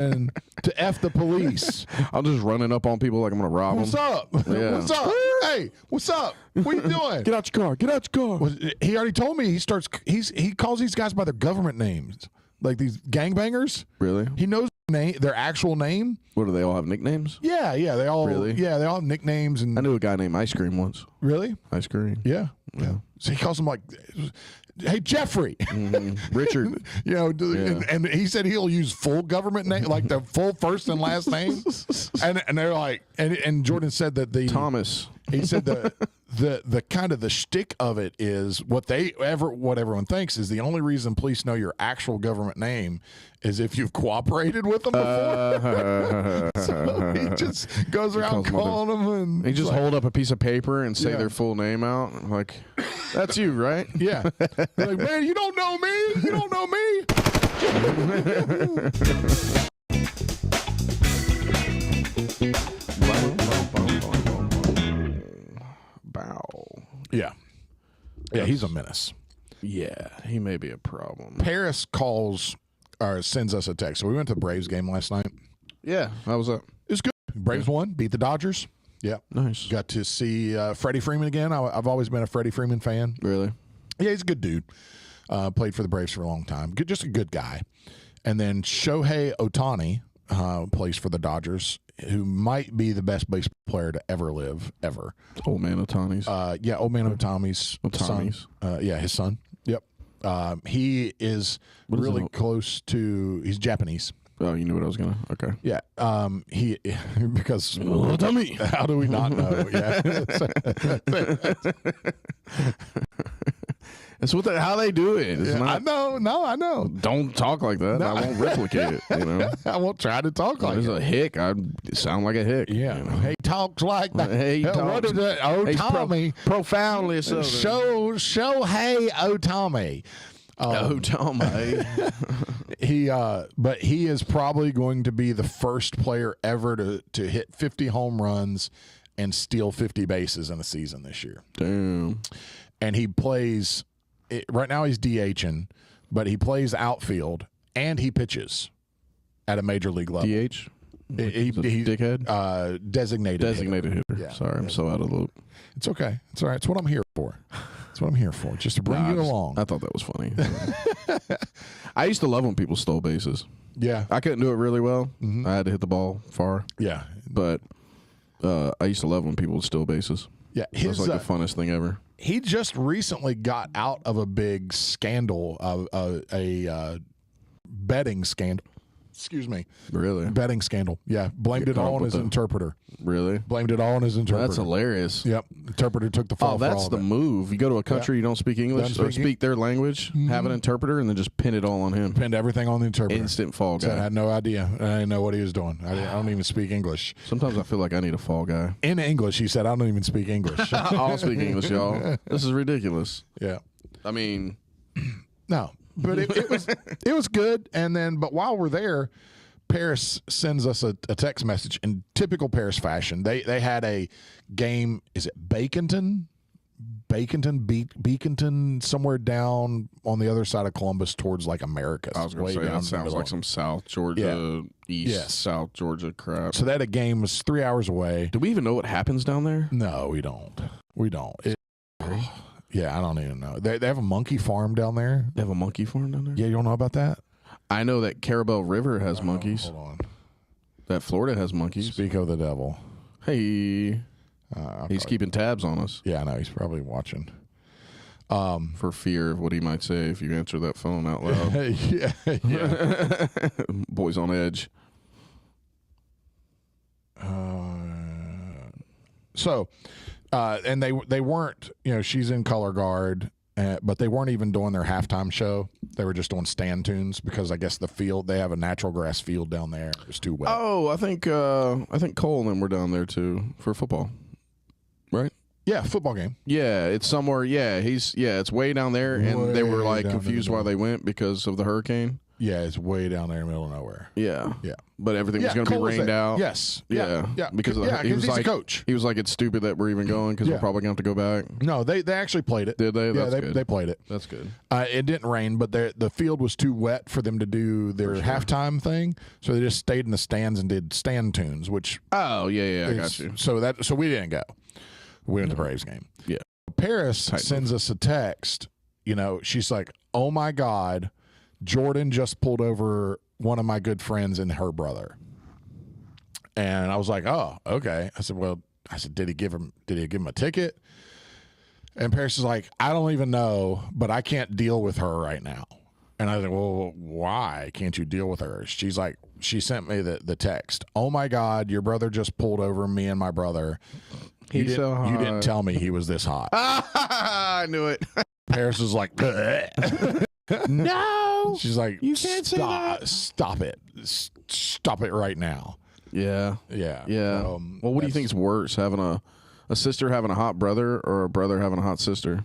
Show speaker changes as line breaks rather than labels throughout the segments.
and to F the police.
I'm just running up on people like I'm going to rob
What's
them.
up?
Yeah.
What's up? Hey, what's up? What you doing?
Get out your car. Get out your car.
Well, he already told me he calls these guys by their government names, like these gangbangers.
Really?
He knows their actual name.
What, do they all have nicknames?
Yeah, they all
Really?
Yeah, they all have nicknames. And
I knew a guy named Ice Cream once.
really,
Ice Cream.
yeah. So he calls him like, "Hey, Jeffrey."
Richard.
And he said he'll use full government name, like the full first and last name. And they're like, and Jordan said that
Thomas.
He said the kind of the shtick of it is what everyone thinks is the only reason police know your actual government name is if you've cooperated with them before. So he just goes around calling them, and
he just hold up a piece of paper and say their full name out. I'm like, that's you, right?
Yeah. They're like, man, you don't know me. You don't know me.
Bow.
Yeah. Yeah, he's a menace.
Yeah, he may be a problem.
Paris calls or sends us a text. So we went to the Braves game last night.
Yeah, how was that?
It was good. Braves won, beat the Dodgers. Yeah.
Nice.
Got to see Freddie Freeman again. I've always been a Freddie Freeman fan.
Really?
Yeah, he's a good dude. Played for the Braves for a long time. Just a good guy. And then Shohei Ohtani plays for the Dodgers, who might be the best baseball player to ever live, ever.
Old man Ohtani's.
Yeah, old man Ohtani's son. Yeah, his son. Yep. He is really close to. He's Japanese.
Oh, you knew what I was gonna. Okay.
Yeah. He because
Ohtani.
How do we not know? Yeah.
That's how they do it. It's not,
I know. No, I know.
Don't talk like that. No. I won't replicate it. You know.
I won't try to talk like
There's
it.
a hick. I sound like a hick.
Yeah.
You know?
He talks like that.
He
What
talks.
is it? Ohtani.
Profoundly so.
Shohei Ohtani. But he is probably going to be the first player ever to hit 50 home runs and steal 50 bases in a season this year.
Damn.
And he plays right now. He's DHing, but he plays outfield and he pitches at a major league level.
DH.
He's
dickhead.
Designated
hitter.
Yeah.
Sorry, I'm so out of the loop.
It's okay. It's all right. It's what I'm here for. That's what I'm here for, just to bring you along.
I thought that was funny. I used to love when people stole bases.
Yeah.
I couldn't do it really well. Mm-hmm. I had to hit the ball far.
Yeah.
But I used to love when people would steal bases.
Yeah.
It was like the funnest thing ever.
He just recently got out of a big scandal, of a betting scandal. Excuse me.
Really?
Betting scandal. Yeah. Blamed it all on his interpreter.
Really?
Blamed it all on his interpreter.
That's hilarious.
Yep. Interpreter took the fall.
Oh, that's the move. You go to a country you don't speak English or speak their language, have an interpreter, and then just pin it all on him.
Pinned everything on the interpreter.
Instant fall guy.
So I had no idea. I didn't know what he was doing. I don't even speak English.
Sometimes I feel like I need a fall guy.
In English, he said, I don't even speak English.
I'll speak English, y'all. This is ridiculous.
Yeah.
I mean,
no, but it was good. And then, but while we're there, Paris sends us a text message in typical Paris fashion. They had a game. Is it Beaconton, somewhere down on the other side of Columbus towards like America.
I was going to say that sounds like some South Georgia, South Georgia crap.
So that a game was 3 hours away.
Do we even know what happens down there?
No, we don't. Yeah, I don't even know. They have a monkey farm down there.
They have a monkey farm down there?
Yeah, you don't know about that?
I know that Carabel River has monkeys.
Hold on.
That Florida has monkeys.
Speak of the devil.
Hey. He's keeping tabs on us.
Yeah, I know. He's probably watching.
For fear of what he might say if you answer that phone out loud.
yeah.
Boys on edge.
And they weren't, she's in color guard, but they weren't even doing their halftime show. They were just doing stand tunes because I guess the field, they have a natural grass field down there. It was too wet.
Oh, I think Cole and them were down there too for football, right?
Yeah, football game.
Yeah, it's somewhere. Yeah, it's way down there, and they were like confused why they went because of the hurricane.
Yeah, it's way down there in the middle of nowhere.
Yeah.
Yeah.
But everything was going to be rained out.
Yes.
Yeah.
Because he was like, coach.
He was like, it's stupid that we're even going because we're probably going to have to go back.
No, they actually played it.
Did they? That's good.
They played it.
That's good.
It didn't rain, but the field was too wet for them to do their halftime thing, so they just stayed in the stands and did stand tunes, which
I got you.
So we didn't go. We went to the Braves game.
Yeah.
Paris sends us a text. She's like, "Oh my God, Jordan just pulled over one of my good friends and her brother." And I was like, "Oh, okay." I said, "Did he give him a ticket?" And Paris is like, "I don't even know, but I can't deal with her right now." And I was like, "Well, why can't you deal with her?" She's like, she sent me the text. "Oh my God, your brother just pulled over me and my brother.
He's so hot.
You didn't tell me he was this hot."
I knew it.
Paris is like,
no.
She's like,
you can't say that.
Stop it. Stop it right now.
Yeah.
Yeah.
Yeah. Well, what do you think is worse, having a sister having a hot brother or a brother having a hot sister?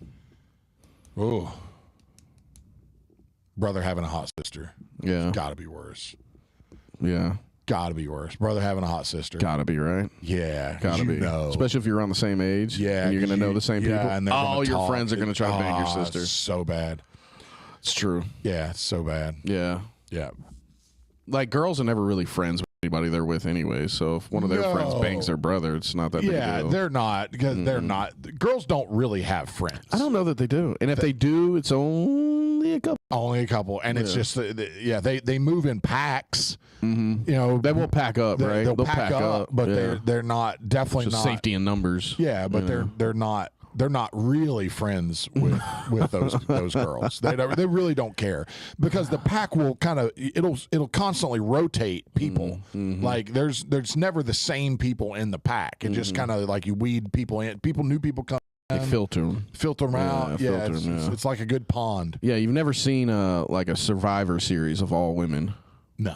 Oh. Brother having a hot sister.
Yeah.
Gotta be worse.
Yeah.
Gotta be worse. Brother having a hot sister.
Gotta be, right?
Yeah.
Gotta be. Especially if you're around the same age.
Yeah.
And you're going to know the same people.
And
all your friends are going to try to bang your sister.
So bad.
It's true.
Yeah, it's so bad.
Yeah.
Yeah.
Like, girls are never really friends with anybody they're with anyway. So if one of their friends bangs their brother, it's not that big a deal.
Yeah, they're not. Because they're not. Girls don't really have friends.
I don't know that they do. And if they do, it's only a couple.
Only a couple. And it's just, they move in packs.
Mm-hmm. They will pack up, right?
They'll pack up, but they're not, definitely
just
not.
Safety in numbers.
Yeah, but they're not really friends with those girls. They really don't care, because the pack will kind of it'll constantly rotate people. Like there's never the same people in the pack. It just kind of like you weed people in. New people come.
They filter them
out. Yeah, it's like a good pond.
Yeah, you've never seen like a Survivor series of all women.
No,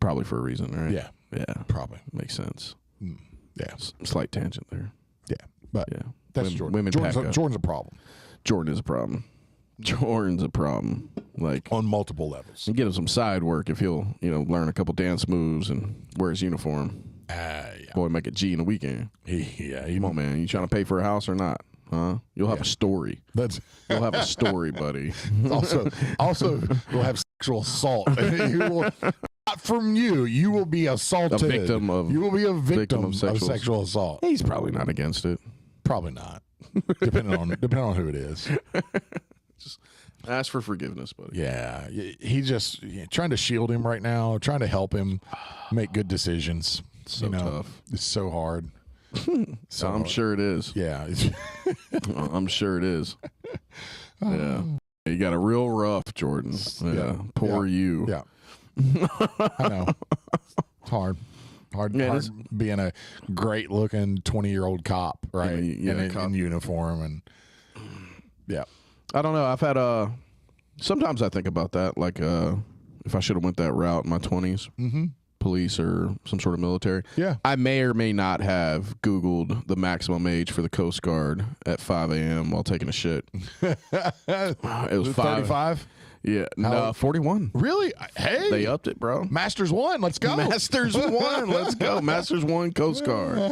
probably for a reason, right?
Yeah, probably
makes sense.
Yeah,
slight tangent there.
Yeah, but that's
women
Jordan's a problem.
Jordan is a problem. Jordan's a problem. Like
on multiple levels.
You get him some side work if he'll learn a couple dance moves and wear his uniform. Boy, make a G in a weekend. Come on, man. You trying to pay for a house or not? Huh? You'll have a story. You'll have a story, buddy.
Also, you'll have sexual assault. Not from you. You will be assaulted. You will be a victim of sexual assault.
He's probably not against it.
Probably not. Depending on who it is.
Just ask for forgiveness, buddy.
Yeah. He's just trying to shield him right now, trying to help him make good decisions.
So tough.
It's so hard.
Sure it is.
Yeah.
I'm sure it is. Yeah. You got a real rough, Jordan. Yeah. Poor you.
Yeah. I know. It's hard. Hard being a great looking 20-year-old cop, right? In uniform. And I
don't know. I've had sometimes I think about that, like if I should have went that route in my 20s. Police or some sort of military.
Yeah.
I may or may not have Googled the maximum age for the Coast Guard at 5 a.m. while taking a shit. It was 35? Yeah. No, 41.
Really? Hey.
They upped it, bro.
Masters 1. Let's go.
Masters 1. Let's go. Masters 1 Coast Guard.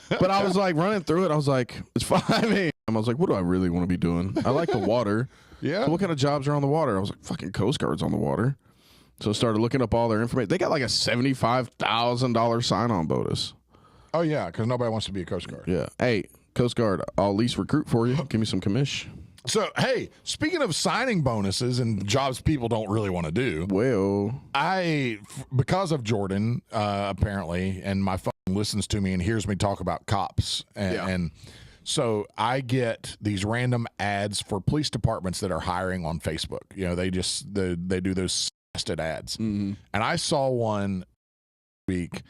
But I was like running through it. I was like, it's 5 a.m. I was like, what do I really want to be doing? I like the water.
Yeah.
So what kind of jobs are on the water? I was like, fucking Coast Guard's on the water. So I started looking up all their information. They got like a $75,000 sign-on bonus.
Oh, yeah, because nobody wants to be a Coast Guard.
Yeah. Hey, Coast Guard, I'll at least recruit for you. Give me some commish.
So, hey, speaking of signing bonuses and jobs people don't really want to do.
Well,
because of Jordan, apparently, and my phone listens to me and hears me talk about cops. And so I get these random ads for police departments that are hiring on Facebook. They do those ads. And I saw one week.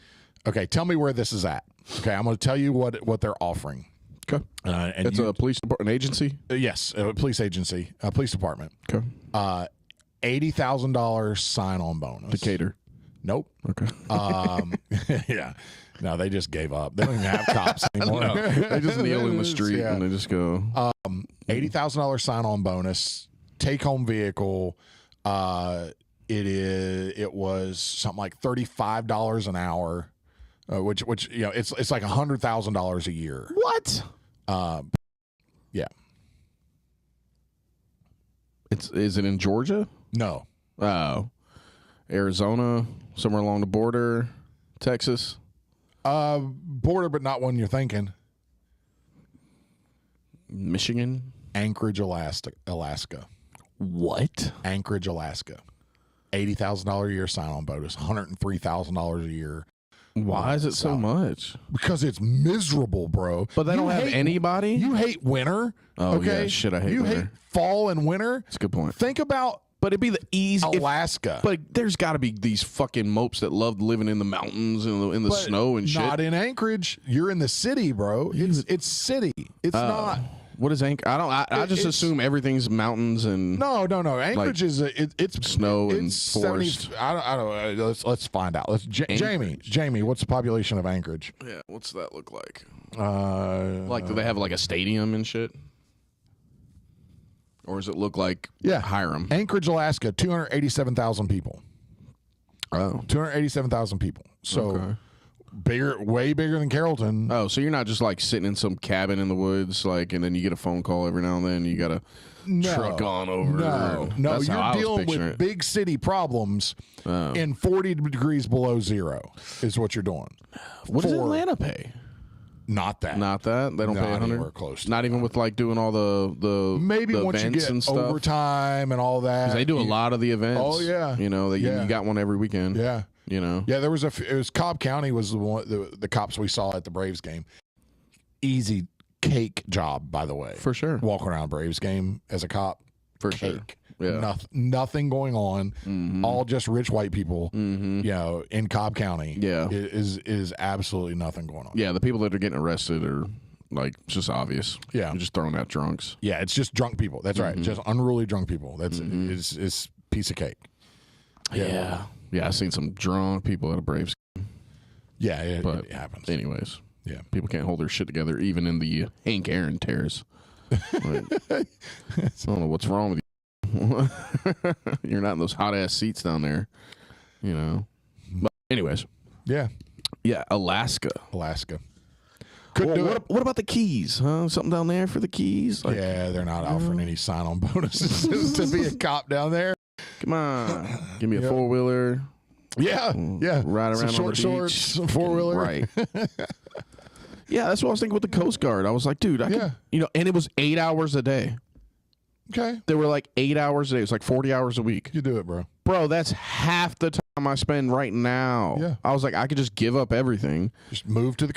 Okay, tell me where this is at. Okay, I'm going to tell you what they're offering.
Okay. And it's a police department agency?
Yes, a police agency, a police department.
Okay.
$80,000 sign-on bonus.
Decatur.
Nope.
Okay.
Yeah. No, they just gave up. They don't even have cops anymore.
No, they just kneel in the street and they just go.
$80,000 sign-on bonus, take-home vehicle, It was something like $35 an hour, which it's like $100,000 a year.
What?
Yeah.
Is it in Georgia?
No.
Oh, Arizona, somewhere along the border, Texas.
Border, but not one you're thinking.
Michigan,
Anchorage, Alaska.
What?
Anchorage, Alaska. $80,000 a year sign-on bonus. $103,000 a year.
Why is it so much?
Because it's miserable, bro.
But they don't have anybody.
You hate winter.
Oh,
okay?
Yeah, shit, I hate
you
winter.
hate fall and winter.
That's a good point.
Think about
But it'd be the easy
Alaska.
But there's got to be these fucking mopes that love living in the mountains and in the snow and shit.
Not in Anchorage. You're in the city, bro. It's city. It's not.
What is Anchorage? I just assume everything's mountains and
no. Anchorage is it's
snow and
it's
forest.
70, I don't. Let's find out. Jamie, what's the population of Anchorage?
Yeah, what's that look like?
Like,
do they have like a stadium and shit? Or does it look like Hiram?
Anchorage, Alaska, 287,000 people.
Oh.
287,000 people. So way bigger than Carrollton.
Oh, so you're not just like sitting in some cabin in the woods, like, and then you get a phone call every now and then. You got to truck on over.
No,
That's
you're dealing with big city problems in 40 degrees below zero is what you're doing.
What does Atlanta pay?
Not that.
They don't pay 100.
Anywhere close.
Not even with like doing all the
maybe
the
once you
events
get
and stuff.
Overtime and all that.
They do a lot of the events.
Oh yeah.
You know, you got one every weekend.
Yeah.
You know.
Yeah, there was it was Cobb County was the one the cops we saw at the Braves game. Easy cake job, by the way.
For sure.
Walking around a Braves game as a cop.
For
cake.
sure. Yeah.
Nothing going on. Mm-hmm. All just rich white people.
Mm-hmm.
You know, in Cobb County.
Yeah.
Is absolutely nothing going on.
Yeah, the people that are getting arrested are like just obvious.
Yeah.
They're just throwing out drunks.
Yeah, it's just drunk people. That's right. Just unruly drunk people. That's it's piece of cake.
Yeah. Yeah, I've seen some drunk people at a Braves game.
Yeah, it happens.
Anyways.
Yeah.
People can't hold their shit together even in the Hank Aaron tears. Like, I don't know what's wrong with you. You're not in those hot ass seats down there, you know. But anyways,
yeah,
Alaska.
Couldn't do it.
What about the Keys? Huh? Something down there for the Keys? Like,
yeah, they're not offering any sign-on bonuses to be a cop down there.
Come on, give me a 4-wheeler.
Yeah,
ride around
some
on the
shorts,
beach.
4-wheeler.
Right. Yeah, that's what I was thinking with the Coast Guard. I was like, dude, I could, and it was 8 hours a day.
Okay.
They were like 8 hours a day. It was like 40 hours a week.
You do it, bro.
Bro, that's half the time I spend right now.
Yeah.
I was like, I could just give up everything.
Just move to the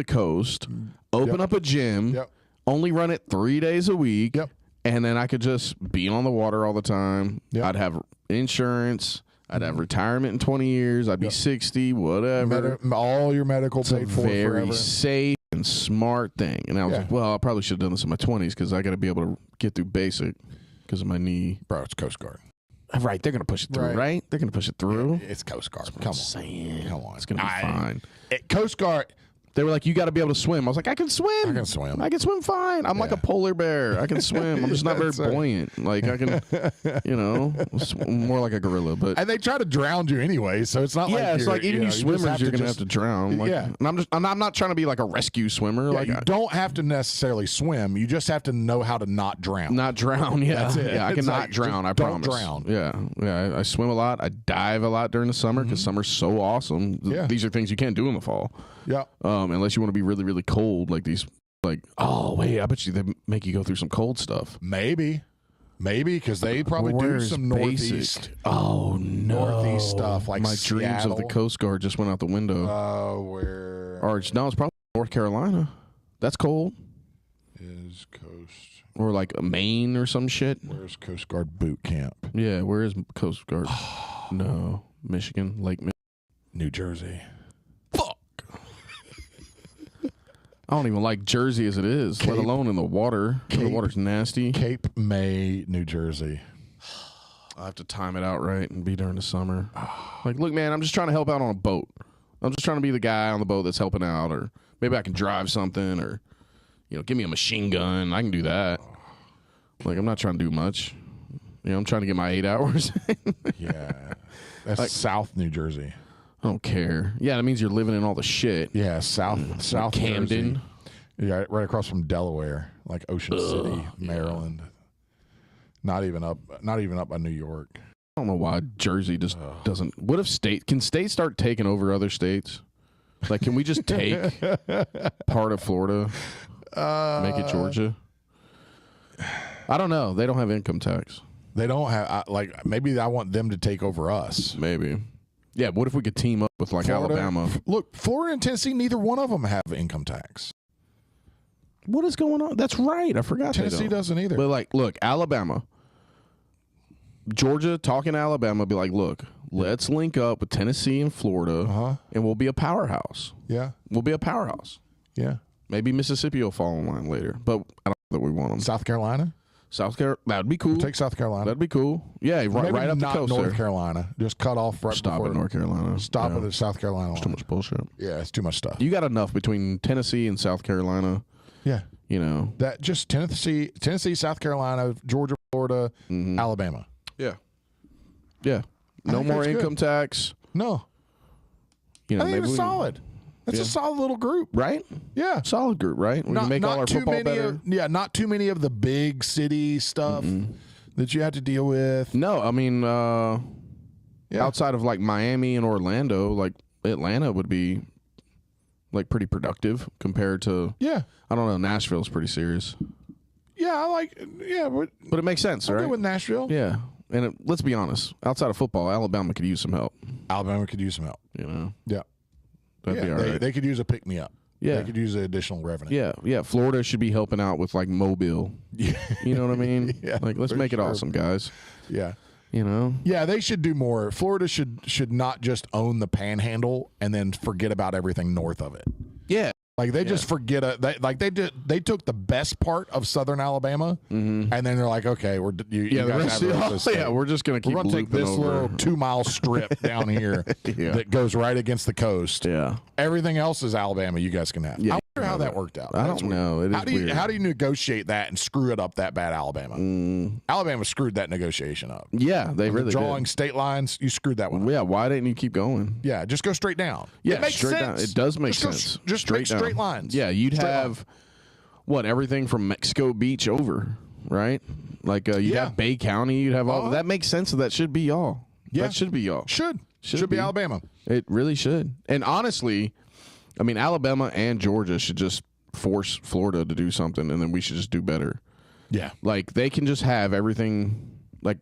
coast.
Open up a gym.
Yep.
Only run it 3 days a week.
Yep.
And then I could just be on the water all the time.
Yep.
I'd have insurance. I'd have retirement in 20 years. I'd be 60, whatever.
All your medical paid for
very
forever.
Safe and smart thing. And I was like, well, I probably should have done this in my 20s because I got to be able to get through basic because of my knee.
Bro, it's Coast Guard.
Right, they're going to push it through, right? They're going to push it through.
It's Coast Guard.
Come on. It's going to be fine.
Coast Guard.
They were like, you got to be able to swim. I was like, I can swim. I can swim fine. I'm like a polar bear. I can swim. I'm just not very buoyant. Like, I can, more like a gorilla. But
and they try to drown you anyway, so it's not like
it's like even you swimmers, you're going to have to drown. Like, and I'm not trying to be like a rescue swimmer.
Yeah,
like
you don't have to necessarily swim. You just have to know how to not drown.
Not drown, yeah.
That's it.
Yeah, I cannot
like,
drown, I
don't
promise.
Drown.
Yeah. I swim a lot. I dive a lot during the summer because summer's so awesome.
Yeah.
These are things you can't do in the fall.
Yeah.
Unless you want to be really, really cold, like these. Like, oh wait, I bet you they make you go through some cold stuff.
Maybe, because they probably do some northeast.
Oh no,
northeast stuff like
my
Seattle.
dreams of the Coast Guard just went out the window.
Where?
Or it's probably North Carolina. That's cold.
Is Coast
or like Maine or some shit?
Where's Coast Guard boot camp?
Yeah, where is Coast Guard? No, Michigan, Lake Michigan,
New Jersey.
Fuck. I don't even like Jersey as it is, let alone in the water. The water's nasty.
Cape May, New Jersey.
I have to time it out right and be during the summer. Like, look, man, I'm just trying to help out on a boat. I'm just trying to be the guy on the boat that's helping out, or maybe I can drive something, or give me a machine gun. I can do that. Like, I'm not trying to do much. You know, I'm trying to get my 8 hours.
Yeah. That's like, South New Jersey.
I don't care. Yeah, that means you're living in all the shit.
Yeah, South
Camden.
Jersey. Yeah, right across from Delaware, like Ocean City, Maryland. Not even up by New York.
I don't know why Jersey just doesn't. What if can states start taking over other states? Like, can we just take part of Florida, make it Georgia? I don't know. They don't have income tax.
They don't have, maybe I want them to take over us.
Maybe. Yeah, what if we could team up with, like, Florida, Alabama?
Look, Florida and Tennessee, neither one of them have income tax.
What is going on? That's right. I forgot
Tennessee doesn't either.
But, like, look, Alabama. Georgia talking to Alabama, be like, look, let's link up with Tennessee and Florida, and we'll be a powerhouse.
Yeah.
We'll be a powerhouse.
Yeah.
Maybe Mississippi will fall in line later, but I don't know that we want them.
South Carolina?
South Carolina, that'd be cool.
We'll take South Carolina.
That'd be cool. Yeah, right up the coast
North
there.
Carolina. Just cut off right
Stop
before.
at North Carolina.
Stop at the South Carolina line.
It's too much bullshit.
Yeah, it's too much stuff.
You got enough between Tennessee and South Carolina.
Yeah.
You know.
That just Tennessee, South Carolina, Georgia, Florida, Alabama.
Yeah. Yeah. No more income tax.
No.
You know,
I think it's solid. That's a solid little group.
Right?
Yeah.
Solid group, right? We can make all our football better.
Not too many of the big city stuff that you have to deal with.
No, I mean, outside of, like, Miami and Orlando, like, Atlanta would be, like, pretty productive compared to, I don't know, Nashville's pretty serious.
Yeah,
but it makes sense, right?
Good with Nashville.
Yeah. And let's be honest, outside of football, Alabama could use some help.
Alabama could use some help.
You know?
Yeah.
That'd be all right.
They could use a pick-me-up.
Yeah.
They could use additional revenue.
Yeah, yeah. Florida should be helping out with, like, Mobile. Yeah. You know what I mean?
Yeah,
like, let's make it awesome, guys.
Yeah.
You know?
Yeah, they should do more. Florida should not just own the panhandle and then forget about everything north of it.
Yeah.
Like they just forget they took the best part of southern Alabama and then they're like, okay, we're
we're just gonna
take this little 2-mile strip down here that goes right against the coast.
Yeah, everything
else is Alabama. You guys can have.
Yeah,
I wonder how that worked out.
I don't know. It is weird.
How do you negotiate that and screw it up that bad, Alabama? Alabama screwed that negotiation up.
Yeah, they really
drawing state lines. You screwed that one up.
Yeah, why didn't you keep going?
Yeah, just go straight down.
Yeah,
it makes
straight
sense.
down. It does make sense.
Just straight lines.
Yeah, you'd
straight
have everything from Mexico Beach over, right? Like you'd have Bay County. You'd have all that. Makes sense. That should be y'all. Yeah, that should be y'all.
Should be Alabama.
It really should. And honestly, I mean, Alabama and Georgia should just force Florida to do something, and then we should just do better.
Yeah,
like they can just have everything, like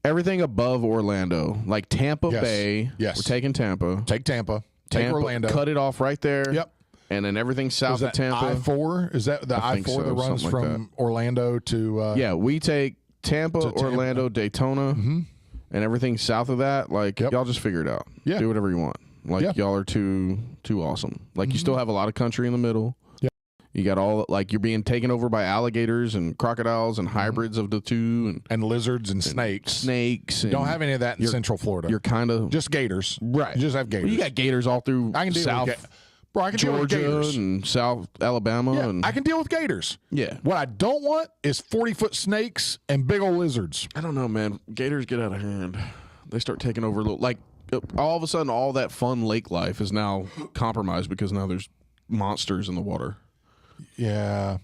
everything above Orlando, like Tampa Bay.
Yes,
we're taking Tampa.
Take Tampa. Take Orlando.
Cut it off right there.
Yep.
And then everything south of Tampa.
I-4? Is that the I-4 that runs from Orlando to...
yeah, we take Tampa, Orlando, Daytona, and everything south of that. Like, y'all just figure it out. Yeah. Do whatever you want. Like, y'all are too awesome. Like, you still have a lot of country in the middle. Yeah. You got all... Like, you're being taken over by alligators and crocodiles and hybrids of the two. And
lizards and snakes.
Snakes.
Don't have any of that in Central Florida.
You're kind of...
Just gators.
Right.
You just have gators.
Well, you got gators all through South...
Bro, I can deal with gators.
And South Alabama.
Yeah,
and
I can deal with gators.
Yeah.
What I don't want is 40-foot snakes and big old lizards.
I don't know, man. Gators get out of hand. They start taking over like all of a sudden all that fun lake life is now compromised because now there's monsters in the water.
Yeah.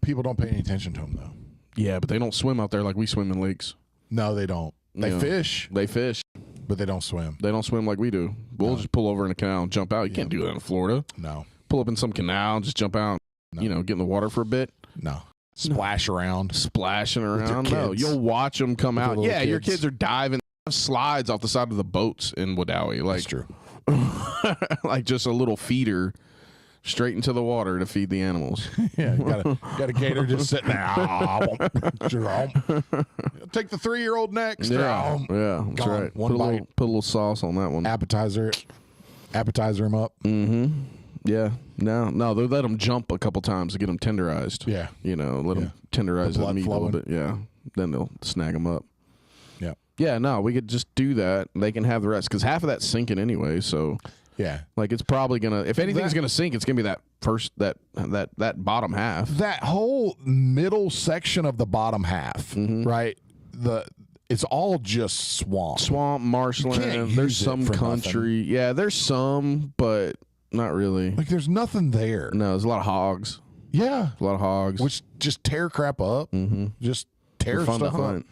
People don't pay any attention to them, though.
Yeah, but they don't swim out there like we swim in lakes.
No, they don't. They fish.
They fish.
But they don't swim.
They don't swim like we do. We'll just pull over in a canal and jump out. You can't do that in Florida.
No.
Pull up in some canal and just jump out, get in the water for a bit.
No. Splash around.
Splashing around. No, you'll watch them come out. Yeah, your kids are diving. Have slides off the side of the boats in Wadawi. Like,
that's true.
Like just a little feeder straight into the water to feed the animals.
Yeah, got a gator just sitting there. Take the 3-year-old next.
Yeah, that's right.
One bite.
Put a little sauce on that one.
Appetizer him up.
Mm-hmm. Yeah. No, they let them jump a couple times to get them tenderized.
Yeah.
Let them tenderize the meat a little bit. Yeah. Then they'll snag them up.
Yeah.
Yeah, no, we could just do that. They can have the rest because half of that's sinking anyway. So
yeah,
like it's probably gonna. If anything's gonna sink, it's gonna be that bottom half.
That whole middle section of the bottom half, right? It's all just swamp,
marshland. There's some country. Nothing. Yeah, there's some, but not really.
Like there's nothing there.
No, there's a lot of hogs.
Yeah,
a lot of hogs,
which just tear crap up. Just tear stuff up.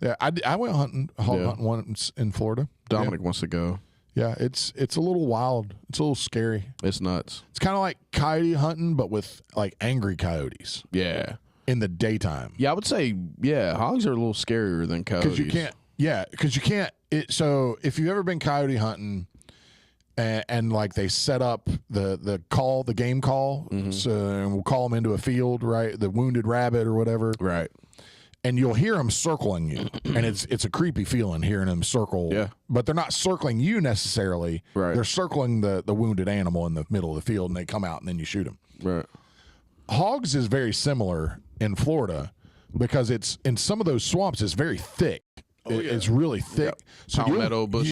Yeah, I went hunting once in Florida.
Dominic wants to go.
Yeah, it's a little wild. It's a little scary.
It's nuts.
It's kind of like coyote hunting, but with like angry coyotes.
Yeah.
In the daytime.
Yeah, I would say, hogs are a little scarier than coyotes.
Because you can't. So if you've ever been coyote hunting and like they set up the game call, so we'll call them into a field, right? The wounded rabbit or whatever.
Right.
And you'll hear them circling you, and it's a creepy feeling hearing them circle.
Yeah,
but they're not circling you necessarily.
Right,
they're circling the wounded animal in the middle of the field, and they come out, and then you shoot them.
Right.
Hogs is very similar in Florida because it's in some of those swamps. It's very thick. It's really thick.
Yep. So palmetto bush.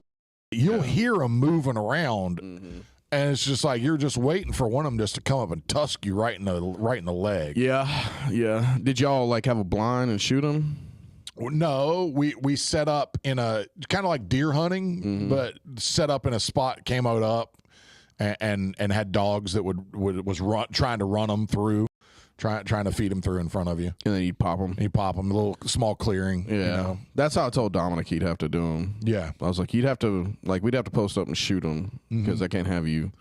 You'll hear them moving around. And it's just like you're just waiting for one of them just to come up and tusk you right in the leg.
Yeah. Did y'all like have a blind and shoot them?
No, we set up in a kind of like deer hunting, but set up in a spot, camoed up, and had dogs that was trying to run them through, trying to feed them through in front of you.
And then you'd pop them.
A little small clearing.
Yeah,
you know?
That's how I told Dominic he'd have to do them.
Yeah,
I was like, we'd have to post up and shoot them because I can't have you.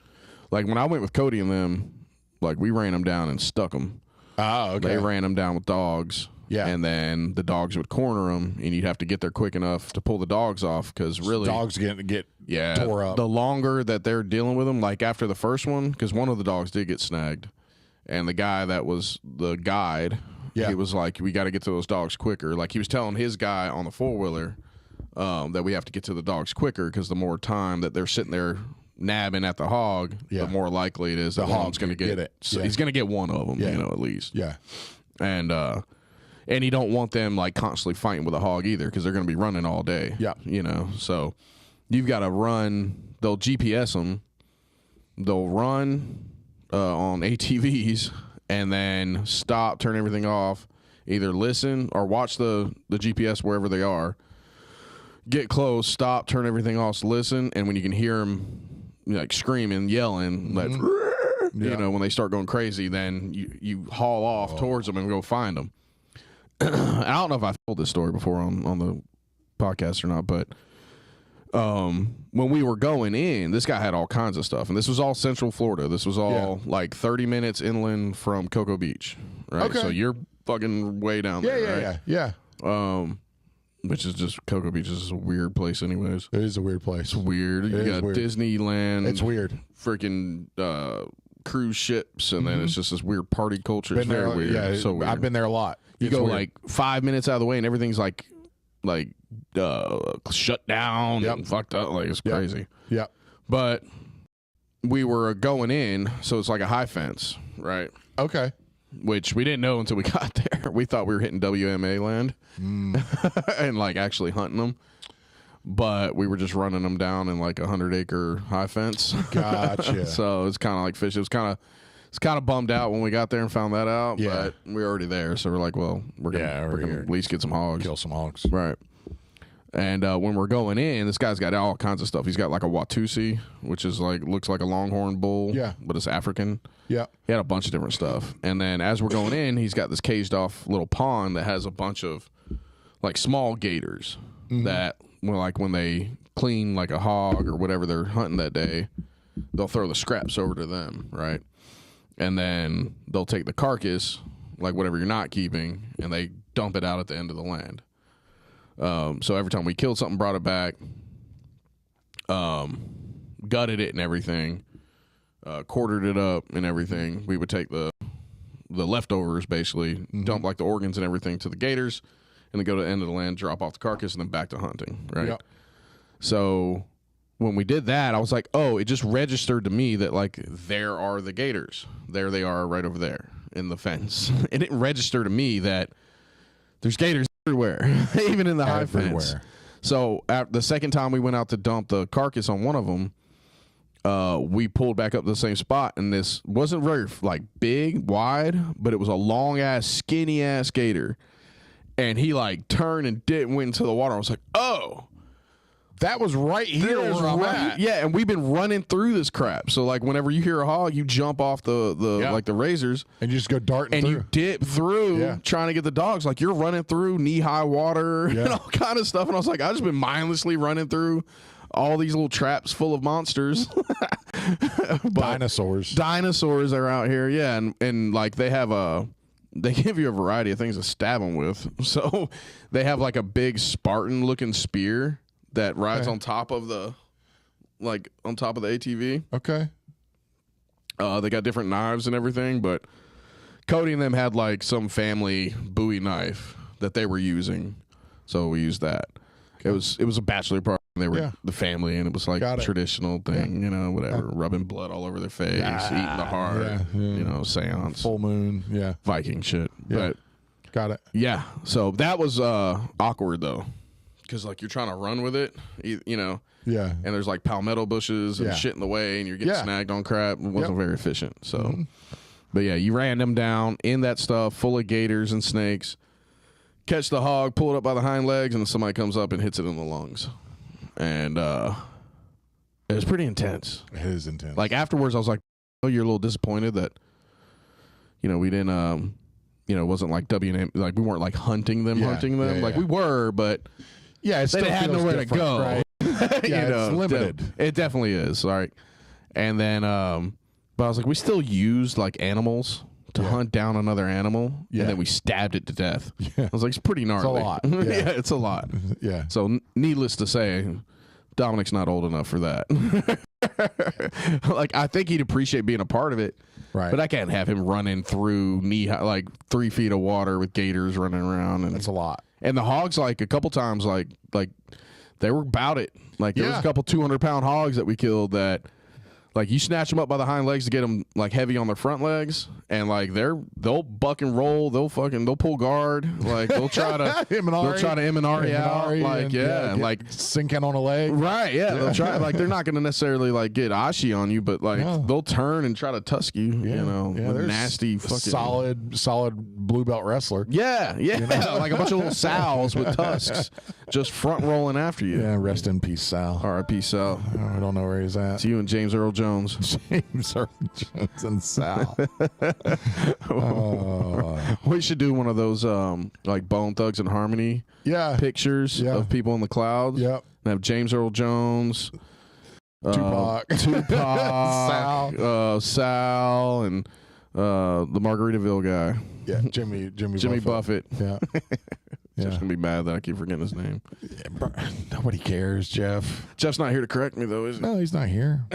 Like when I went with Cody and them, like we ran them down and stuck them.
Oh, okay.
They ran them down with dogs.
Yeah,
and then the dogs would corner them, and you'd have to get there quick enough to pull the dogs off because really
dogs get tore up.
The longer that they're dealing with them, like after the first one, because one of the dogs did get snagged. And the guy that was the guide, he was like, we got to get to those dogs quicker. Like he was telling his guy on the four-wheeler that we have to get to the dogs quicker because the more time that they're sitting there nabbing at the hog, the more likely it is the hog's going to get it. So he's going to get one of them, at least.
Yeah.
And you don't want them like constantly fighting with a hog either because they're going to be running all day.
Yeah.
So you've got to run. They'll GPS them. They'll run on ATVs and then stop, turn everything off, either listen or watch the GPS wherever they are, get close, stop, turn everything off, listen, and when you can hear them like screaming, yelling, like, when they start going crazy, then you haul off towards them and go find them. I don't know if I've told this story before on the podcast or not, but when we were going in, this guy had all kinds of stuff, and this was all Central Florida. This was all like 30 minutes inland from Cocoa Beach, right?
Okay.
So you're fucking way down there, right?
Yeah.
Which is just Cocoa Beach is a weird place, anyways.
It is a weird place.
It's weird. You got
weird.
Disneyland.
It's weird.
Freaking cruise ships, and then it's just this weird party culture. It's very weird.
Yeah,
so weird.
I've been there a lot.
You go like 5 minutes out of the way, and everything's like shut down and fucked up. Like it's crazy.
Yeah.
But we were going in, so it's like a high fence, right?
Okay.
Which we didn't know until we got there. We thought we were hitting WMA land and like actually hunting them. But we were just running them down in like 100-acre high fence.
Gotcha.
So it's kind of like fish. It's kind of bummed out when we got there and found that out.
Yeah.
But we were already there, so we're like, well, we're gonna at least get some hogs,
kill some hogs,
right? And when we're going in, this guy's got all kinds of stuff. He's got like a Watusi, which is like looks like a longhorn bull, but it's African.
Yeah.
He had a bunch of different stuff. And then as we're going in, he's got this caged off little pond that has a bunch of like small gators that when they clean like a hog or whatever they're hunting that day, they'll throw the scraps over to them, right? And then they'll take the carcass, like whatever you're not keeping, and they dump it out at the end of the land. So every time we killed something, brought it back, gutted it and everything, quartered it up and everything, we would take the leftovers, basically, dump like the organs and everything to the gators, and then go to the end of the land, drop off the carcass, and then back to hunting, right? Yep. So when we did that, I was like, oh, it just registered to me that, like, there are the gators. There they are right over there in the fence. It didn't register to me that there's gators everywhere, even in the high fence. So the second time we went out to dump the carcass on one of them, we pulled back up to the same spot, and this wasn't very like big, wide, but it was a long ass, skinny ass gator, and he like turned and went into the water. I was like, oh.
That was right here where I'm at.
Yeah, and we've been running through this crap. So like whenever you hear a hog, you jump off the like the razors
and you just go darting
and
through.
you dip through trying to get the dogs. Like you're running through knee-high water and all kind of stuff. And I was like, I just been mindlessly running through all these little traps full of monsters.
Dinosaurs
are out here. Yeah, and like they give you a variety of things to stab them with. So they have like a big Spartan looking spear that rides on top of the ATV.
Okay.
They got different knives and everything, but Cody and them had like some family Bowie knife that they were using, so we used that. Okay. It was a bachelor party. And they were the family, and it was like a traditional thing, you know, whatever, rubbing blood all over their face, eating the heart, you know, seance,
full moon,
Viking shit. But
got it.
Yeah, so that was awkward though. Because like you're trying to run with it, you know, and there's like palmetto bushes and shit in the way, and you're getting snagged on crap. It wasn't very efficient. So, but yeah, you ran them down in that stuff full of gators and snakes. Catch the hog, pull it up by the hind legs, and then somebody comes up and hits it in the lungs, and it was pretty intense.
It is intense.
Like afterwards, I was like, "Oh, you're a little disappointed that, you know, we didn't, you know, it wasn't like like we weren't like hunting them. Like we were, but."
Yeah,
they had nowhere to go.
Right? Yeah,
you know,
it's limited.
It definitely is. All right. And then, but I was like, we still used like animals to hunt down another animal, and then we stabbed it to death. I was like, it's pretty gnarly.
It's a lot.
Yeah, it's a lot.
Yeah.
So needless to say, Dominic's not old enough for that. Like, I think he'd appreciate being a part of it.
Right.
But I can't have him running through like 3 feet of water with gators running around. And
that's a lot.
And the hogs, like a couple times, like they were about it. Like there was a couple 200-pound hogs that we killed that, like you snatch them up by the hind legs to get them like heavy on their front legs, and like they'll buck and roll, they'll pull guard, like they'll try to Imanari out, like like
sinking on a leg,
right? Yeah, they'll try, like they're not going to necessarily like get ashi on you, but like they'll turn and try to tusk you, you know, with nasty fucking
solid blue belt wrestler,
like a bunch of little sows with tusks just front rolling after you.
Yeah, rest in peace, Sal.
R.I.P. Sal.
I don't know where he's at.
It's you and James Earl Jones.
James Earl Jones and Sal.
We should do one of those like Bone Thugs and Harmony pictures of people in the clouds.
Yep.
And have James Earl Jones,
Tupac,
Sal, and the Margaritaville guy.
Yeah, Jimmy
Buffett.
Yeah.
Jeff's gonna be mad that I keep forgetting his name.
Yeah, nobody cares, Jeff.
Jeff's not here to correct me though, is he?
No, he's not here.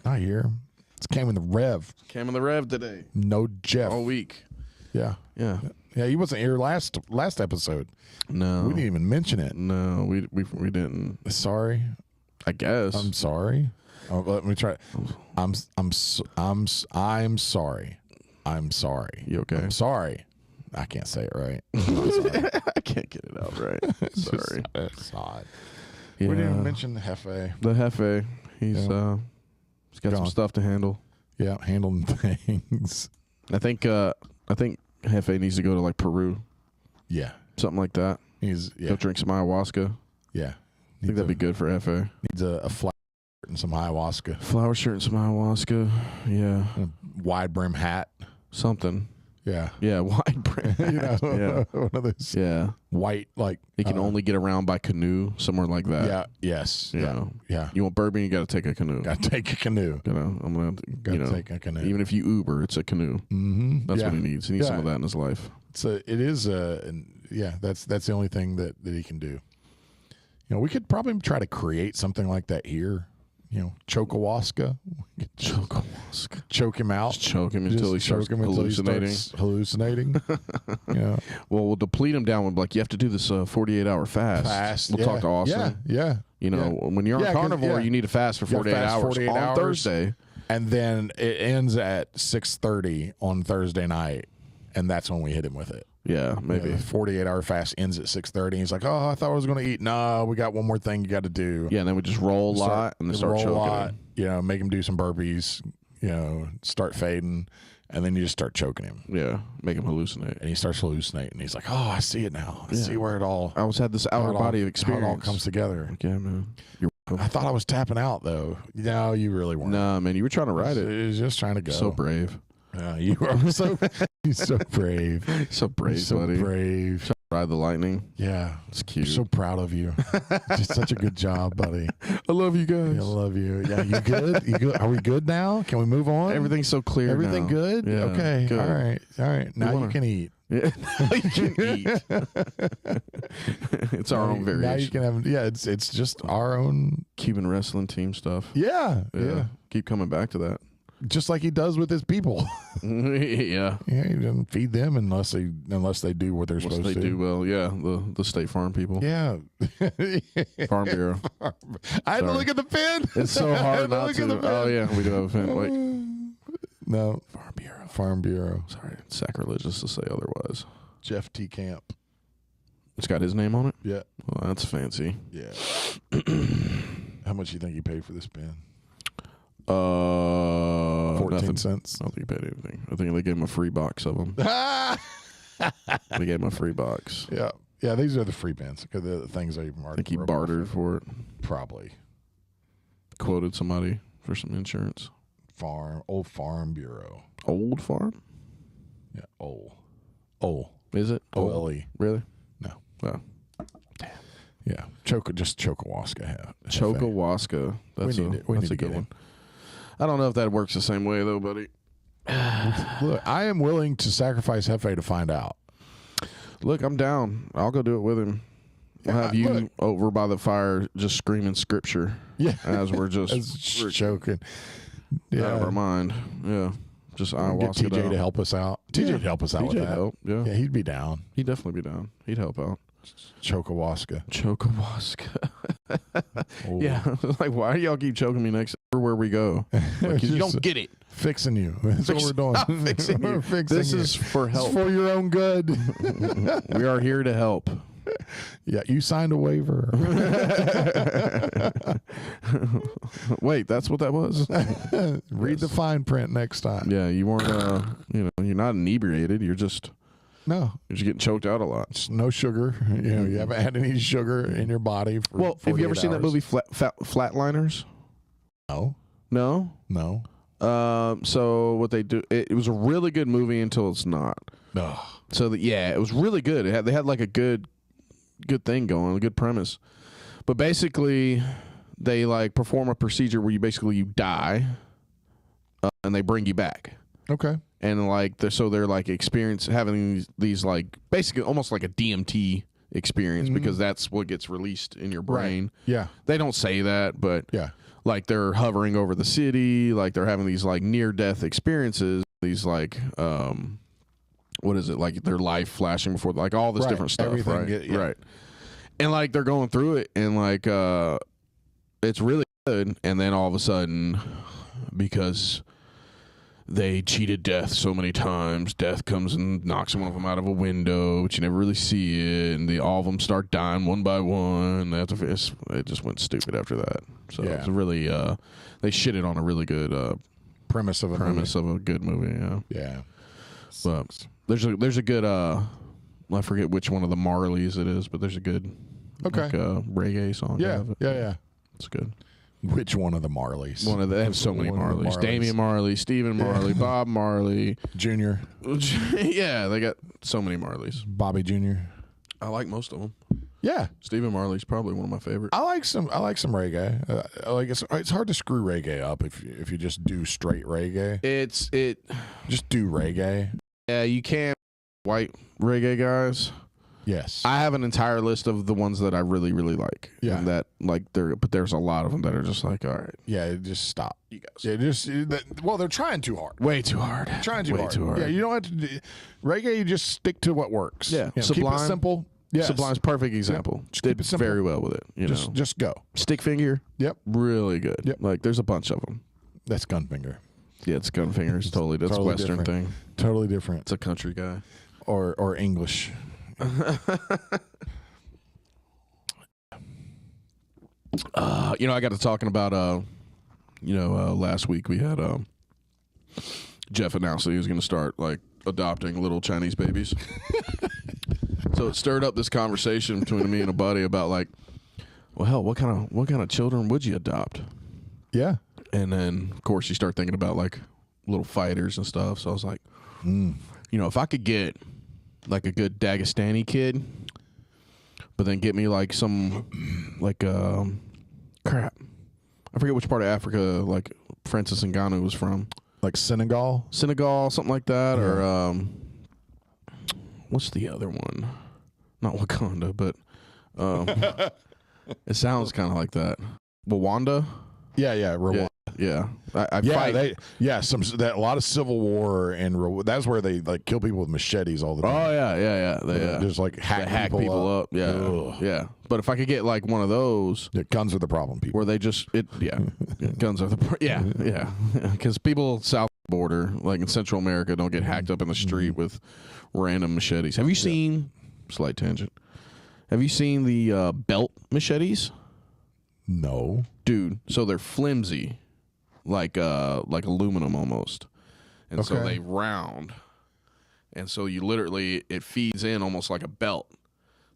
Not here. It's Cam in the Rev.
Cam in the Rev today.
No Jeff.
All week.
Yeah.
Yeah.
Yeah, he wasn't here last episode.
No.
We didn't even mention it.
No, we didn't.
Sorry.
I guess.
I'm sorry. Let me try. I'm sorry. I'm sorry.
You okay?
I'm sorry. I can't say it right.
I can't get it out right. Sorry.
It's odd.
Yeah.
We didn't even mention the Hefe.
The Hefe. He's got some stuff to handle.
Yeah, handling things.
I think Hefe needs to go to like Peru.
Yeah.
Something like that. Go drink some ayahuasca.
Yeah.
I think that'd be good for Hefe.
Needs a flower shirt and some ayahuasca.
Flower shirt and some ayahuasca. Yeah.
And a wide brim hat.
Something.
Yeah.
Yeah, wide brim.
You know, one of those white, like.
He can only get around by canoe, somewhere like that.
Yeah, yes.
You know. Yeah. You want bourbon, you got to take a canoe.
Got to take a canoe.
You know, I'm going to
take a canoe.
Even if you Uber, it's a canoe.
Mm-hmm.
That's what he needs. He needs some of that in his life.
That's the only thing that he can do. You know, we could probably try to create something like that here. You know, chokawaska. Choke him out.
Just choke him until he starts hallucinating.
Yeah.
Well, we'll deplete him down with like, you have to do this 48-hour fast. We'll talk to Austin.
Yeah.
You know, when you're on carnivore, you need to fast for 48 hours on Thursday.
And then it ends at 6:30 on Thursday night, and that's when we hit him with it.
Yeah, maybe.
The 48-hour fast ends at 6:30. He's like, oh, I thought I was going to eat. No, we got one more thing you got to do.
Yeah, and then we just roll a lot and then start choking him.
Make him do some burpees, start fading, and then you just start choking him.
Yeah, make him hallucinate.
And he starts hallucinating. He's like, oh, I see it now. I see where it all...
I always had this outer body experience.
How it all comes together.
Like, yeah, man.
I thought I was tapping out, though. No, you really weren't.
No, man, you were trying to ride it.
He was just trying to go.
So brave.
You are so brave.
So brave, buddy.
Brave.
Ride the lightning.
Yeah.
It's cute.
I'm so proud of you. Just such a good job, buddy.
I love you guys.
I love you. Yeah, you good? You good? Are we good now? Can we move on?
Everything's so clear.
Everything
now.
good?
Yeah,
okay.
good.
All right. Now you can eat.
Yeah. Now you can eat. It's our own variation.
Now you can have. Yeah, it's just our own
Cuban wrestling team stuff.
Yeah.
Keep coming back to that.
Just like he does with his people.
Yeah.
Yeah, he doesn't feed them unless they do what they're supposed to.
They do well, yeah. The State Farm people.
Yeah.
Farm Bureau.
I had to look at the pen.
It's so hard not to. Oh yeah, we do have a pen. Wait.
No.
Farm Bureau. Sorry, it's sacrilegious to say otherwise.
Jeff T. Camp.
It's got his name on it?
Yeah.
Well, that's fancy.
Yeah. How much do you think he paid for this pen?
14
cents.
I don't think he paid anything. I think they gave him a free box of them. They gave him a free box.
Yeah. Yeah, these are the free pens because they're the things they market.
I think he bartered for it.
Probably.
Quoted somebody for some insurance.
Old Farm Bureau.
Old Farm?
Yeah, old.
Is it?
O-L-E.
Really?
No.
Well.
Damn. Yeah. Just Chokawaska.
Chokawaska. That's a good one. I don't know if that works the same way, though, buddy.
Look, I am willing to sacrifice Hefe to find out.
Look, I'm down. I'll go do it with him. We'll have you over by the fire just screaming scripture.
Yeah.
As we're just
choking.
Out of our mind. Yeah. Just ayahuasca.
Get TJ to help us out. TJ would help us out with that.
Help. Yeah.
Yeah, he'd be down.
He'd definitely be down. He'd help out.
Chokawaska.
Yeah. Like, why do y'all keep choking me next everywhere we go? Like, you don't get it.
Fixing you. That's what we're doing.
Fixing you. This is for help.
It's for your own good.
We are here to help.
Yeah, you signed a waiver.
Wait, that's what that was?
Read the fine print next time.
Yeah, you weren't, you're not inebriated. You're just getting choked out a lot.
It's no sugar. You haven't had any sugar in your body for
have you ever seen
hours.
that movie Flatliners?
No.
So what they do, it was a really good movie until it's not.
No.
So it was really good. They had like a good thing going, a good premise. But basically, they like perform a procedure where you die, and they bring you back.
Okay.
And like they're like having these like basically almost like a DMT experience because that's what gets released in your brain.
Right. Yeah.
They don't say that, but
yeah.
Like they're hovering over the city, like they're having these like near death experiences, these like what is it? Like their life flashing before, like all this different stuff, right? Right. And like they're going through it, and like it's really good. And then all of a sudden, because they cheated death so many times, death comes and knocks one of them out of a window, but you never really see it, and all of them start dying one by one. It just went stupid after that. So it's really they shitted on a really good
premise of a
good movie. Yeah.
Yeah.
But there's a good I forget which one of the Marleys it is, but there's a good reggae song.
Yeah.
It's good.
Which one of the Marleys?
They have so many Marleys. Damian Marley, Stephen Marley, Bob Marley.
Jr.
Yeah, they got so many Marleys.
Bobby Jr.
I like most of them.
Yeah.
Stephen Marley's probably one of my favorites.
I like some reggae. It's hard to screw reggae up if you just do straight reggae.
Just
do reggae.
Yeah, you can't white reggae guys.
Yes.
I have an entire list of the ones that I really, really like.
Yeah.
And that but there's a lot of them that are just like, all right.
Yeah, just stop.
You guys.
Yeah, they're trying too hard.
Way too hard.
Trying too hard. Yeah, you don't have to do reggae, you just stick to what works.
Yeah.
Sublime, keep it simple. Yes.
Sublime's perfect example.
Yep.
Did very well with it.
Just go.
Stick Figure.
Yep.
Really good.
Yep.
Like there's a bunch of them.
That's Gunfinger.
Yeah, it's Gunfinger. That's a Western
different
thing.
Totally different.
It's a country guy.
or English.
I got to talking about last week we had Jeff announced that he was going to start like adopting little Chinese babies. So it stirred up this conversation between me and a buddy about like, well, hell, what kind of children would you adopt?
Yeah.
And then of course you start thinking about like little fighters and stuff. So I was like, if I could get like a good Dagestani kid, but then get me like some like crap. I forget which part of Africa like Francis Ngannou was from.
Like Senegal,
something like that, or what's the other one? Not Wakanda, but it sounds kind of like that. Rwanda.
Yeah, Rwanda.
Yeah.
A lot of civil war, and that's where they like kill people with machetes all the time.
Oh yeah. They
just like hack people up.
Yeah, ugh. Yeah. But if I could get like one of those,
guns are the problem, people.
Where they just guns are the yeah. Because people south border, like in Central America, don't get hacked up in the street with random machetes. Have you seen? Slight tangent. Have you seen the belt machetes?
No,
dude. So they're flimsy. Like aluminum almost, and so they round, and so you literally it feeds in almost like a belt.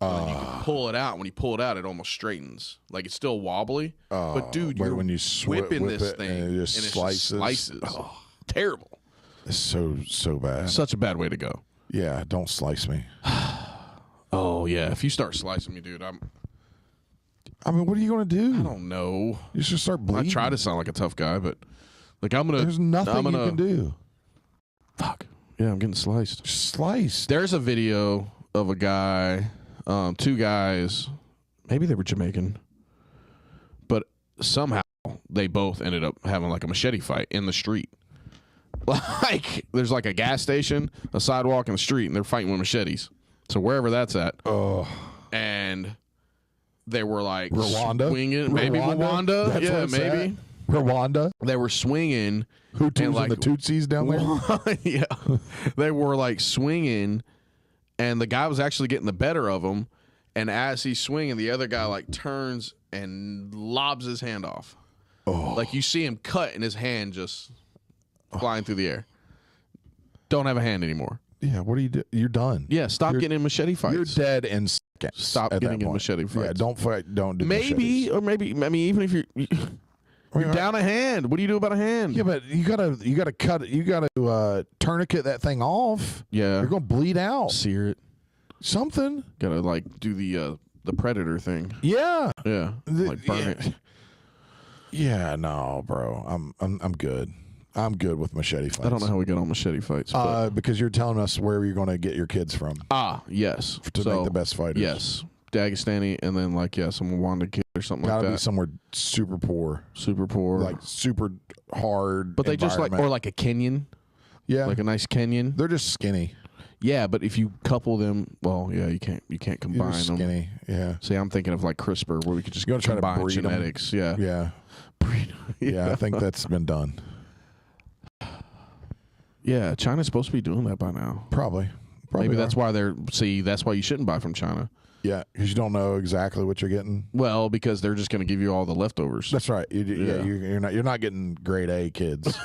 And then you can pull it out. When you pull it out, it almost straightens. Like it's still wobbly, but dude, you're
when you
whipping
whip
this
it
thing,
and it just slices.
Oh, terrible!
It's so bad.
Such a bad way to go.
Yeah, don't slice me.
Oh yeah, if you start slicing me, dude,
I mean, what are you going to do?
I don't know.
You should start bleeding.
I try to sound like a tough guy, but like
There's nothing you can do.
Fuck. Yeah, I'm getting sliced.
Sliced.
There's a video of a guy, two guys, maybe they were Jamaican, but somehow they both ended up having like a machete fight in the street. Like, there's like a gas station, a sidewalk, and a street, and they're fighting with machetes. So wherever that's at.
Oh.
And they were like
Rwanda?
Swinging. Maybe Rwanda.
That's
yeah, maybe.
Rwanda.
They were swinging.
Hutus and the Tutsis down there?
Yeah. They were like swinging, and the guy was actually getting the better of him. And as he's swinging, the other guy like turns and lobs his hand off.
Oh.
Like you see him cut and his hand just flying through the air. Don't have a hand anymore.
Yeah, what do you do? You're done.
Yeah, stop getting in machete fights.
You're dead in seconds.
Stop getting in machete fights.
Yeah, don't fight. Don't do
maybe, or maybe. I mean, even if you're down a hand, what do you do about a hand?
Yeah, but you gotta cut it. You gotta tourniquet that thing off.
Yeah,
you're gonna bleed out.
Sear it.
Something.
Gotta like do the Predator thing.
Yeah.
Yeah. Like burn it.
Yeah, no, bro. I'm good. I'm good with machete fights.
I don't know how we get on machete fights.
Because you're telling us where you're going to get your kids from.
Yes.
To make the best fighters.
Yes. Dagestani and then like, some Rwanda kid or something like that.
Gotta be somewhere super poor.
Super poor.
Like super hard.
But they just like, or like a Kenyan.
Yeah.
Like a nice Kenyan.
They're just skinny.
Yeah, but if you couple them, well, yeah, you can't combine them.
Skinny, yeah.
See, I'm thinking of like CRISPR, where we could just combine genetics.
Yeah, yeah, breed. Yeah. I think that's been done. Yeah,
China's supposed to be doing that by now.
Probably
Maybe that's why that's why you shouldn't buy from China.
Yeah, because you don't know exactly what you're getting.
Well, because they're just going to give you all the leftovers.
That's right. You're not getting grade A kids.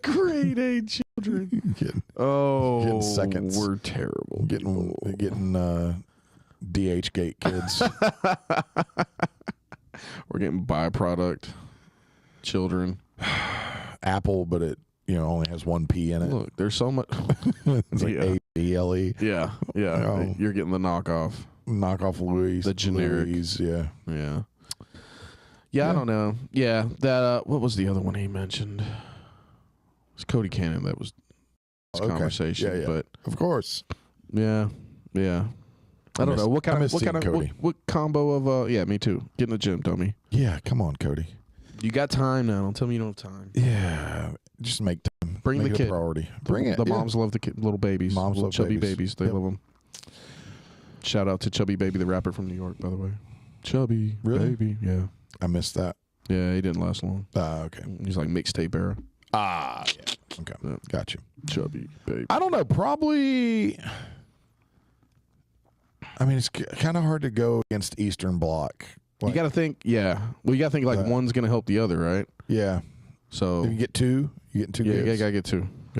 Grade A children. Getting seconds. We're terrible.
Getting DH gate kids.
We're getting byproduct children.
Apple, but it only has one P in it.
Look, there's so much.
It's like A-B-L-E.
Yeah. You're getting the knockoff.
Knockoff Louise.
The generic.
Louise, yeah.
Yeah, I don't know. Yeah, that. What was the other one he mentioned? It's Cody Cannon. That was this conversation.
Yeah.
But
of course.
Yeah. I don't know what combo of me too. Get in the gym, dummy.
Yeah, come on, Cody.
You got time now. Don't tell me you don't have time.
Yeah, just make time.
Bring
make
the kid.
A priority. Bring it.
The moms love the little babies.
Moms love
chubby babies. They love them. Shout out to Chubby Baby, the rapper from New York, by the way. Chubby Baby. Yeah.
I missed that.
Yeah, he didn't last long.
Okay.
He's like mixtape era.
Yeah. Okay, got you.
Chubby, baby.
I don't know. Probably. I mean, it's kind of hard to go against Eastern Bloc.
You got to think, Well, you got to think like one's going to help the other, right?
Yeah.
So
if you get two. You get two.
Yeah,
kids.
gotta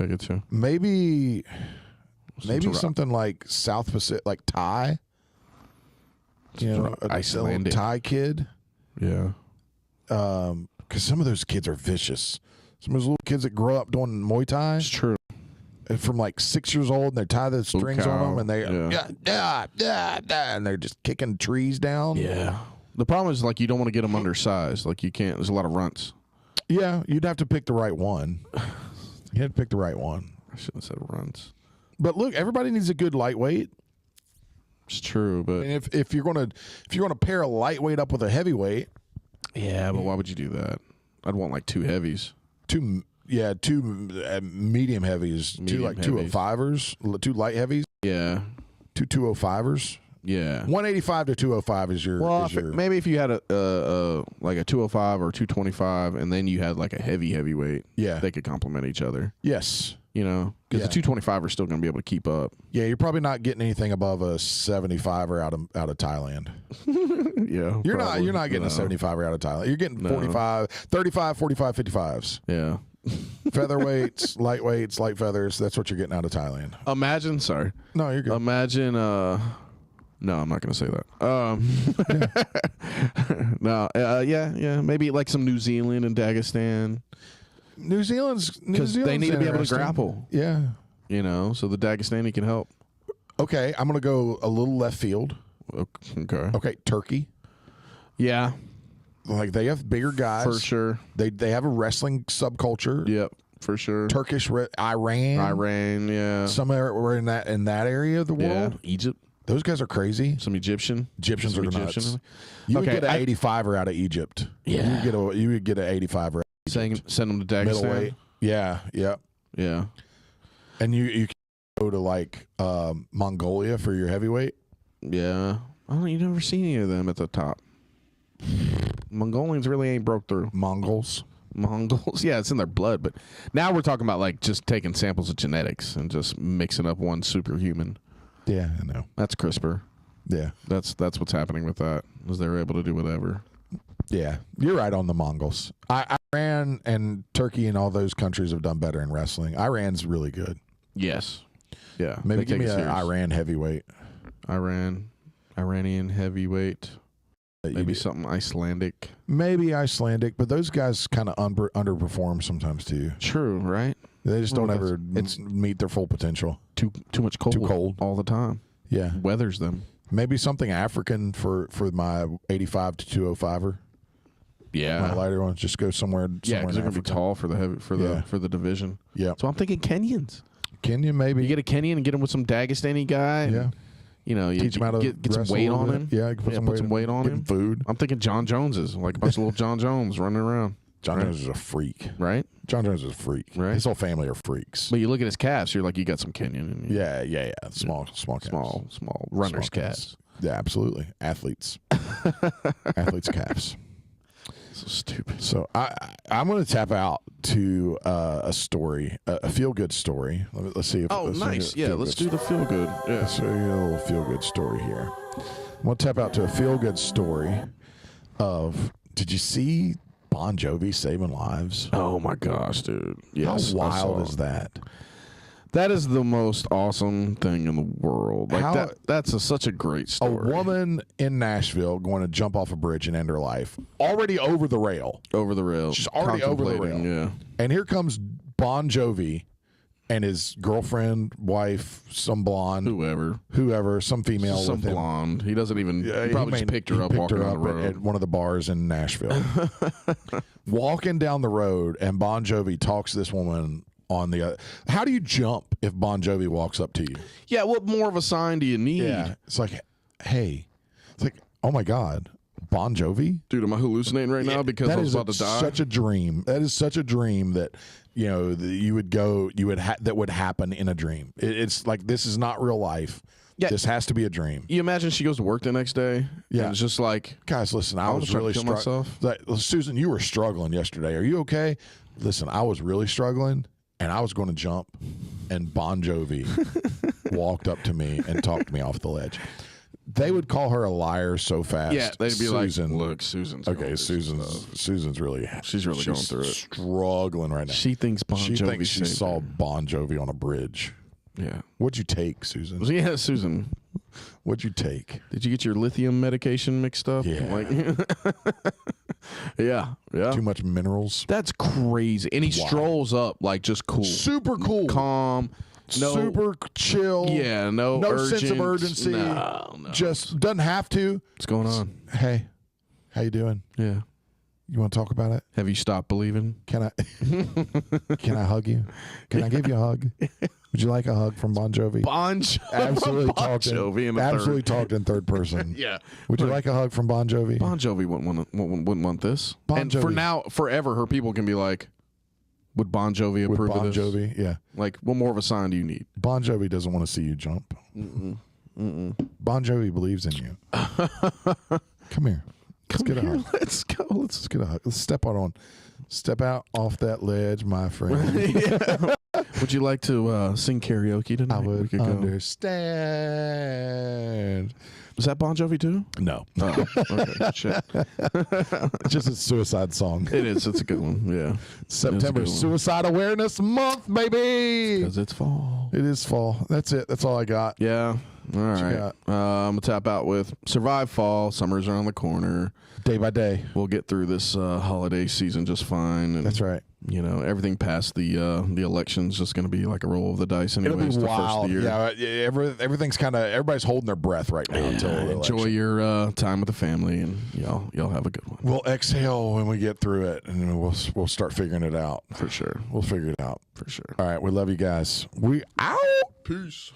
get two.
Maybe something like South Pacific, like Thai. A
Icelandic
Thai kid.
Yeah.
Because some of those kids are vicious. Some of those little kids that grow up doing Muay Thai.
It's true.
From like 6 years old, and they tie the strings on them, and they and they're just kicking trees down.
Yeah. The problem is like you don't want to get them undersized. Like you can't. There's a lot of runts.
Yeah, you'd have to pick the right one. You had to pick the right one.
I shouldn't have said runts.
But look, everybody needs a good lightweight.
It's true, but
and if you're gonna pair a lightweight up with a heavyweight,
yeah, but why would you do that? I'd want like two heavies.
Two medium heavies, two 205ers, two light heavies.
Yeah,
two 205ers.
Yeah,
185 to 205 is your.
Well, maybe if you had a like a 205 or 225, and then you had like a heavyweight, they could complement each other.
Yes,
because the 225 are still going to be able to keep up. Yeah,
you're probably not getting anything above a 75er out of Thailand.
Yeah,
you're not getting a 75er out of Thailand. You're getting 45, 35, 45, 55s.
Yeah.
Featherweights, lightweights, light feathers. That's what you're getting out of Thailand.
Imagine, sorry.
No, you're good.
Imagine, no, I'm not going to say that. No, yeah. Maybe like some New Zealand and Dagestan.
New Zealand's
because they need to be able to grapple.
Yeah.
So the Dagestani can help.
Okay, I'm going to go a little left field. Okay, Turkey.
Yeah.
Like they have bigger guys
for sure.
They have a wrestling subculture.
Yep, for sure.
Turkish, Iran,
yeah.
Somewhere in that area of the world.
Yeah. Egypt.
Those guys are crazy.
Some Egyptians
are nuts. You would get an 85er out of Egypt.
Yeah.
You would get an 85er.
Send them to Dagestan.
Middleweight. Yeah. And you can go to like Mongolia for your heavyweight.
Yeah. You never see any of them at the top. Mongolians really ain't broke through.
Mongols,
yeah, it's in their blood. But now we're talking about like just taking samples of genetics and just mixing up one superhuman.
Yeah, I know.
That's CRISPR.
Yeah,
that's what's happening with that. Is they're able to do whatever.
Yeah, you're right on the Mongols. Iran and Turkey and all those countries have done better in wrestling. Iran's really good.
Yes. Yeah.
Maybe give me an Iran heavyweight.
Iranian heavyweight. Maybe something Icelandic.
Maybe Icelandic, but those guys kind of underperform sometimes too.
True, right?
They just don't ever meet their full potential.
Too much cold.
Too cold
all the time.
Yeah,
weathers them.
Maybe something African for my 85 to 205er.
Yeah,
my lighter ones just go somewhere.
Yeah, because they're gonna be tall for the division.
Yeah,
so I'm thinking Kenyans.
Kenyan, maybe
you get a Kenyan and get him with some Dagestani guy. And, you
teach him how to
get some weight on him.
Yeah, put some weight on him. Food.
I'm thinking John Joneses, like a bunch of little John Jones running around.
John Jones is a freak,
right?
John Jones is a freak.
Right.
His whole family are freaks.
But you look at his calves, you're like, you got some Kenyan.
Yeah. Small
runners' calves.
Yeah, absolutely. Athletes calves.
So stupid.
So I'm going to tap out to a story, a feel good story. Let's see if.
Nice. Yeah, let's do the feel good. Yeah.
So a little feel good story here. I'm going to tap out to a feel good story of. Did you see Bon Jovi saving lives?
Oh my gosh, dude! Yes,
how wild is that?
That is the most awesome thing in the world. Like that's such a great story.
A woman in Nashville going to jump off a bridge and end her life. Already over the rail.
Over the rail.
She's already over the rail.
Yeah.
And here comes Bon Jovi and his girlfriend, wife, some blonde. Whoever, some female
some
with him.
Blonde. He doesn't even, he probably just picked her up walking down the road.
At one of the bars in Nashville. Walking down the road, and Bon Jovi talks to this woman on the other. How do you jump if Bon Jovi walks up to you?
Yeah, what more of a sign do you need?
Yeah, it's like, hey, it's like, oh my God, Bon Jovi?
Dude, am I hallucinating right now because I was about to die?
Such a dream. That is such a dream that, that would happen in a dream. It's like, this is not real life. Yeah. This has to be a dream.
You imagine she goes to work the next day? Yeah. And it's just like,
guys, listen, I was really struggling. Like, Susan, you were struggling yesterday. Are you okay? Listen, I was really struggling. and I was going to jump, and Bon Jovi walked up to me and talked me off the ledge. They would call her a liar so fast.
Yeah, they'd be
Susan,
like, "Look, Susan's
okay. Susan's really
going through it,
struggling right now.
She thinks Bon Jovi.
She thinks she saw Bon Jovi on a bridge.
Yeah.
What'd you take, Susan?
Yeah, Susan.
What'd you take?
Did you get your lithium medication mixed up?
Yeah.
Yeah.
Too much minerals.
That's crazy. And he strolls up like just cool.
Super cool.
Calm. No,
super chill.
Yeah, no
sense of urgency.
No.
Just doesn't have to.
What's going on?
Hey, how you doing?
Yeah.
You want to talk about it?
Have you stopped believing?
Can I hug you? Can I give you a hug? Would you like a hug from Bon Jovi? Absolutely talked in third person.
Yeah.
Would you like a hug from Bon Jovi?
Bon Jovi wouldn't want this.
Bon Jovi.
For now, forever, her people can be like, would Bon Jovi approve of this?
Bon Jovi, yeah.
Like, what more of a sign do you need?
Bon Jovi doesn't want to see you jump. Bon Jovi believes in you. Come here. Let's get a hug.
Let's go.
Let's get a hug. Let's step out off that ledge, my friend.
Yeah. Would you like to sing karaoke tonight?
I would understand.
Is that Bon Jovi too?
No.
Oh, okay. Shit.
It's just a suicide song.
It is. It's a good one. Yeah.
September Suicide Awareness Month, baby.
Because it's fall.
It is fall. That's it. That's all I got.
Yeah. All right. I'm going to tap out with survive fall. Summer's around the corner.
Day by day.
We'll get through this holiday season just fine. And,
that's right.
You know, everything past the election's just going to be like a roll of the dice anyways.
It'll be wild.
The first of the year.
Yeah, everything's kind of, everybody's holding their breath right now until the election.
Enjoy your time with the family, and y'all have a good one.
We'll exhale when we get through it, and then we'll start figuring it out.
For sure.
We'll figure it out.
For sure.
All right, we love you guys. We out.
Peace.